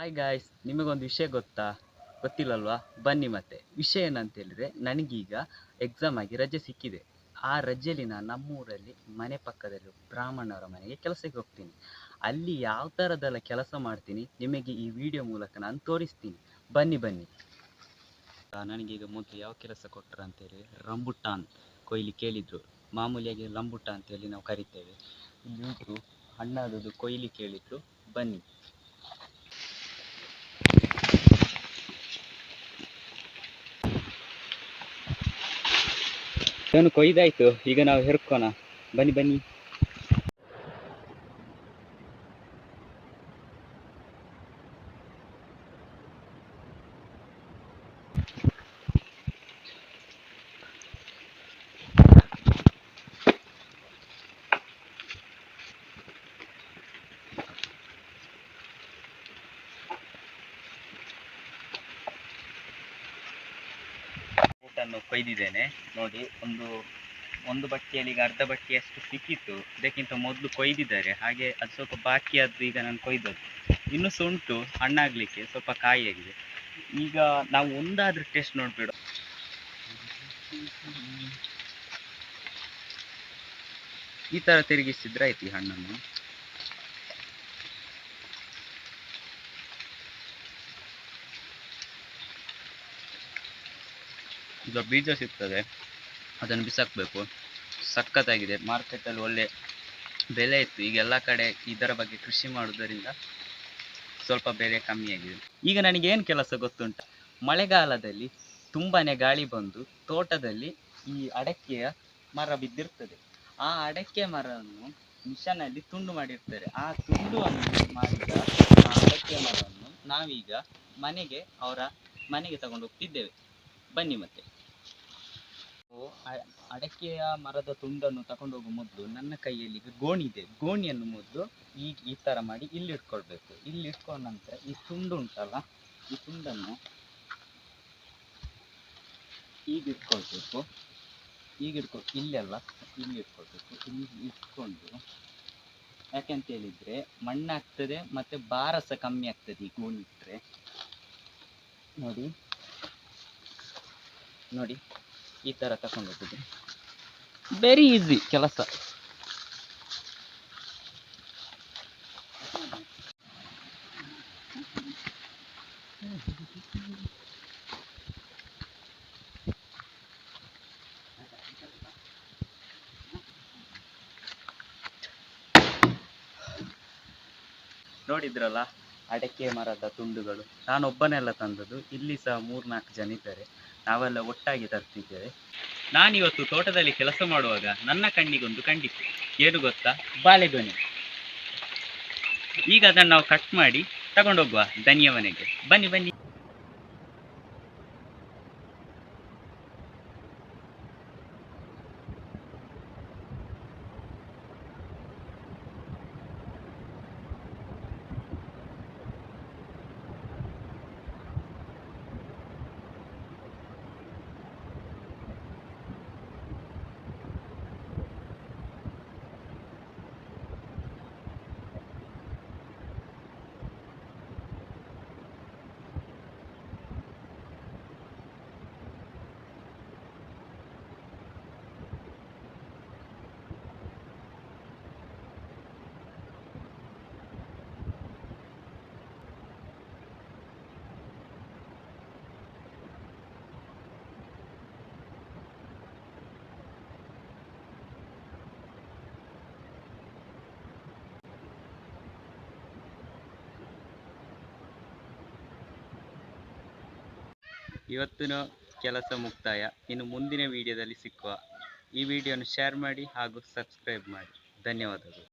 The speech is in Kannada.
ಹಾಯ್ ಗಾಯ್ಸ್, ನಿಮಗೊಂದು ವಿಷಯ ಗೊತ್ತಿಲ್ಲಲ್ವಾ? ಬನ್ನಿ ಮತ್ತೆ. ವಿಷಯ ಏನಂತ ಹೇಳಿದ್ರೆ, ನನಗೀಗ ಎಕ್ಸಾಮ್ ಆಗಿ ರಜೆ ಸಿಕ್ಕಿದೆ. ಆ ರಜೆಯಲ್ಲಿ ನಾನು ನಮ್ಮೂರಲ್ಲಿ ಮನೆ ಪಕ್ಕದಲ್ಲಿ ಬ್ರಾಹ್ಮಣರ ಮನೆಗೆ ಕೆಲಸಕ್ಕೆ ಹೋಗ್ತೀನಿ. ಅಲ್ಲಿ ಯಾವ ಥರದೆಲ್ಲ ಕೆಲಸ ಮಾಡ್ತೀನಿ ನಿಮಗೆ ಈ ವಿಡಿಯೋ ಮೂಲಕ ನಾನು ತೋರಿಸ್ತೀನಿ. ಬನ್ನಿ ಬನ್ನಿ. ನನಗೀಗ ಮೊದಲು ಯಾವ ಕೆಲಸ ಕೊಟ್ಟರು ಅಂತೇಳಿ, ರಂಬುಟಾನ್ ಕೊಯ್ಲಿ ಕೇಳಿದ್ರು. ಮಾಮೂಲಿಯಾಗಿ ರಂಬುಟ ಅಂತೇಳಿ ನಾವು ಕರಿತೇವೆ. ಇಲ್ಲಿ ಉಂಟು ಹಣ್ಣಾದದು ಕೊಯ್ಲಿ ಕೇಳಿದ್ರು. ಬನ್ನಿ. ಇದನ್ನು ಕೊಯ್ದಾಯ್ತು, ಈಗ ನಾವು ಹೆರ್ಕೋಣ. ಬನ್ನಿ ಬನ್ನಿ. ಊಟನ್ನು ಕೊಯ್ದಿದ್ದೇನೆ ನೋಡಿ. ಒಂದು ಬಟ್ಟೆಯಲ್ಲಿ ಈಗ ಅರ್ಧ ಬಟ್ಟೆಯಷ್ಟು ಸಿಕ್ಕಿತ್ತು. ಇದಕ್ಕಿಂತ ಮೊದಲು ಕೊಯ್ದಿದ್ದಾರೆ, ಹಾಗೆ ಅದು ಸ್ವಲ್ಪ ಬಾಕಿ ಆದ್ದು ಈಗ ನಾನು ಕೊಯ್ದದ್ದು. ಇನ್ನೂ ಸಹ ಉಂಟು ಹಣ್ಣಾಗಲಿಕ್ಕೆ, ಸ್ವಲ್ಪ ಕಾಯಿಯಾಗಿದೆ. ಈಗ ನಾವು ಒಂದಾದ್ರೂ ಟೇಸ್ಟ್ ನೋಡ್ಬೇಡ. ಈ ಥರ ತಿರುಗಿಸಿದ್ರೆ ಆಯ್ತು ಈ ಹಣ್ಣನ್ನು. ಈಗ ಬೀಜ ಸಿಗ್ತದೆ, ಅದನ್ನು ಬಿಸಾಕಬೇಕು. ಸಖತ್ತಾಗಿದೆ. ಮಾರ್ಕೆಟಲ್ಲಿ ಒಳ್ಳೆ ಬೆಲೆ ಇತ್ತು. ಈಗ ಎಲ್ಲ ಕಡೆ ಇದರ ಬಗ್ಗೆ ಕೃಷಿ ಮಾಡುವುದರಿಂದ ಸ್ವಲ್ಪ ಬೆಲೆ ಕಮ್ಮಿಯಾಗಿದೆ. ಈಗ ನನಗೇನು ಕೆಲಸ ಗೊತ್ತುಂಟ, ಮಳೆಗಾಲದಲ್ಲಿ ತುಂಬಾನೇ ಗಾಳಿ ಬಂದು ತೋಟದಲ್ಲಿ ಈ ಅಡಕೆಯ ಮರ ಬಿದ್ದಿರ್ತದೆ. ಆ ಅಡಕೆ ಮರವನ್ನು ಮಿಷನಲ್ಲಿ ತುಂಡು ಮಾಡಿರ್ತಾರೆ. ಆ ತುಂಡುವನ್ನು ಮಾಡಿದ ಆ ಅಡಕೆ ಮರವನ್ನು ನಾವೀಗ ಅವರ ಮನೆಗೆ ತಗೊಂಡು ಹೋಗ್ತಿದ್ದೇವೆ. ಬನ್ನಿ ಮತ್ತೆ. ಅಡಕೆಯ ಮರದ ತುಂಡನ್ನು ತಗೊಂಡು ಹೋಗುವ ಮೊದಲು ನನ್ನ ಕೈಯಲ್ಲಿ ಗೋಣಿ ಇದೆ. ಗೋಣಿಯನ್ನು ಮೊದಲು ಈ ಥರ ಮಾಡಿ ಇಲ್ಲಿ ಇಟ್ಕೊಳ್ಬೇಕು. ಇಲ್ಲಿ ಇಟ್ಕೊಂಡ ನಂತರ ಈ ತುಂಡು ಉಂಟಲ್ಲ, ಈ ತುಂಡನ್ನು ಈಗ ಇಟ್ಕೊಳ್ಬೇಕು. ಇಲ್ಲೆಲ್ಲ ಇಲ್ಲಿ ಇಟ್ಕೊಳ್ಬೇಕು. ಇಲ್ಲಿ ಇಟ್ಕೊಂಡು, ಯಾಕೆಂತ ಹೇಳಿದ್ರೆ ಮಣ್ಣಾಗ್ತದೆ ಮತ್ತೆ ಭಾರ ಸಹ ಕಮ್ಮಿ ಆಗ್ತದೆ ಈ ಗೋಣಿ ಇಟ್ಟರೆ. ನೋಡಿ ಈ ಥರ ತಗೊಂಡು ಹೋಗುದು. ವೆರಿ ಈಸಿ ಕೆಲಸ. ನೋಡಿದ್ರಲ್ಲ ಅಡಕೆ ಮರದ ತುಂಡುಗಳು. ನಾನೊಬ್ಬನೆಲ್ಲ ತಂದದ್ದು. ಇಲ್ಲಿ ಸಹ 3-4 ಜನ ಇದ್ದಾರೆ. ನಾವೆಲ್ಲ ಒಟ್ಟಾಗಿ ತರ್ತಿದ್ದೇವೆ. ನಾನಿವತ್ತು ತೋಟದಲ್ಲಿ ಕೆಲಸ ಮಾಡುವಾಗ ನನ್ನ ಕಣ್ಣಿಗೊಂದು ಕಂಡಿತ್ತು. ಏನು ಗೊತ್ತಾ? ಬಾಳೆಗೊನೆ. ಈಗ ಅದನ್ನು ನಾವು ಕಟ್ ಮಾಡಿ ತಗೊಂಡೋಗುವ ದನಿಯ ಮನೆಗೆ. ಬನ್ನಿ ಬನ್ನಿ. ಇವತ್ತಿನ ಕೆಲಸ ಮುಕ್ತಾಯ. ಇನ್ನು ಮುಂದಿನ ವಿಡಿಯೋದಲ್ಲಿ ಸಿಕ್ಕುವ. ಈ ವಿಡಿಯೋನ ಶೇರ್ ಮಾಡಿ ಹಾಗೂ ಸಬ್ಸ್ಕ್ರೈಬ್ ಮಾಡಿ. ಧನ್ಯವಾದಗಳು.